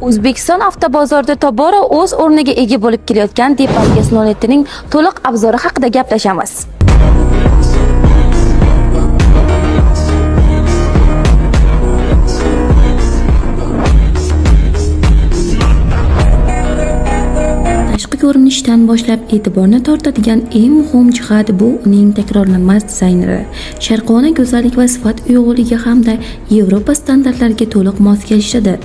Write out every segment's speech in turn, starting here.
O'zbekiston avtobozorida tobora o'z o'rniga ega bo'lib kelayotgan Depal S07 ning to'liq obzori haqida gaplashamiz. Tashqi ko'rinishdan boshlab e'tiborni tortadigan eng muhim jihat bu uning takrorlanmas dizayneri, sharqona go'zallik va sifat uyg'unligi hamda Yevropa standartlariga to'liq mos kelishadi.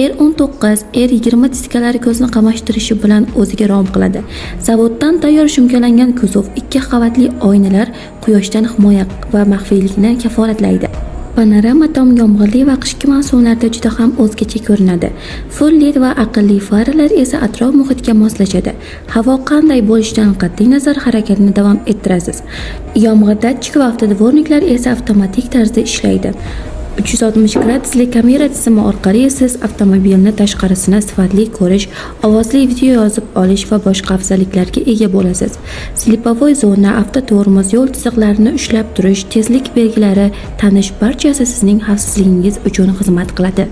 R19, R20 diskalari ko'zni qamashtirishi bilan o'ziga rom qiladi. Zavoddan tayyor shumkalangan kuzov, 2 qavatli oynalar quyoshdan himoya va maxfiylikni kafolatlaydi. Panorama tom yomg'irli va qishki mavsumlarda juda ham o'zgacha ko'rinadi. Full LED va aqlli faralar esa atrof muhitga moslashadi. Havo qanday bo'lishidan qat'iy nazar harakatni davom ettirasiz. Yomg'ir datchik va avtodvorniklar esa avtomatik tarzda ishlaydi. 360 gradusli kamera tizimi orqali siz avtomobilni tashqarisini sifatli ko'rish, ovozli video yozib olish va boshqa afzalliklarga ega bo'lasiz. Slipovoy zona, avtotormoz, yo'l chiziqlarini ushlab turish, tezlik belgilari tanish barchasi sizning xavfsizligingiz uchun xizmat qiladi.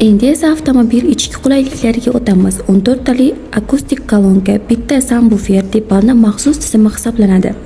Endi esa avtomobil ichki qulayliklariga o'tamiz. 14 tali akustik kolonka, bitta subwoofer Depalning maxsus tizimi hisoblanadi.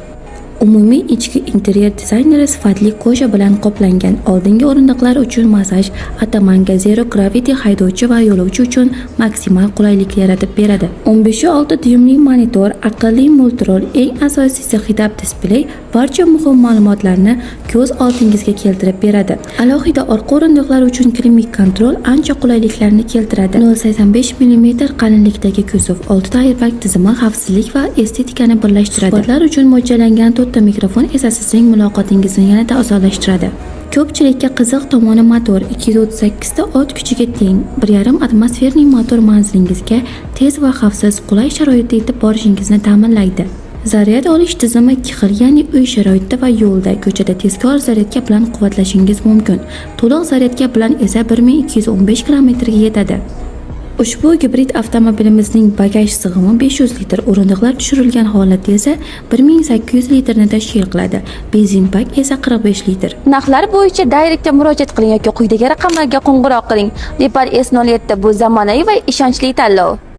Umumiy ichki interyer dizayneri sifatli koja bilan qoplangan. Oldingi o'rindiqlar uchun masaj, atamanka Zero Gravity haydovchi va yo'lovchi uchun maksimal qulaylik yaratib beradi. 15.6 dyumli monitor, aqlli multirol, eng asosiysi HDAP displey barcha muhim ma'lumotlarni ko'z oldingizga keltirib beradi. Alohida orqa o'rindiqlar uchun klinik kontrol ancha qulayliklarni keltiradi. 0.85 mm qalinlikdagi kuzov, 6 airbag tizimi xavfsizlik va estetikani birlashtiradi. Suhbatlar uchun mo'ljallangan mikrofon esa sizning muloqotingizni yanada osonlashtiradi. Ko'pchilikka qiziq tomoni motor 238 ta ot kuchiga teng. 1,5 atmosferning motor manzilingizga tez va xavfsiz qulay sharoitda yetib borishingizni ta'minlaydi. Zaryad olish tizimi 2 xil, ya'ni uy sharoitida va yo'lda, ko'chada tezkor zaryadka bilan quvvatlashingiz mumkin. To'liq zaryadka bilan esa 1215 km ga yetadi. Ushbu gibrid avtomobilimizning bagaj sig'imi 500 litr, o'rindiqlar tushirilgan holatda esa 1800 litrni tashkil qiladi. Benzin bak esa 45 litr. Narxlar bo'yicha direktga murojaat qiling yoki quyidagi raqamlarga qo'ng'iroq qiling. Depal S07 bu zamonaviy va ishonchli tanlov.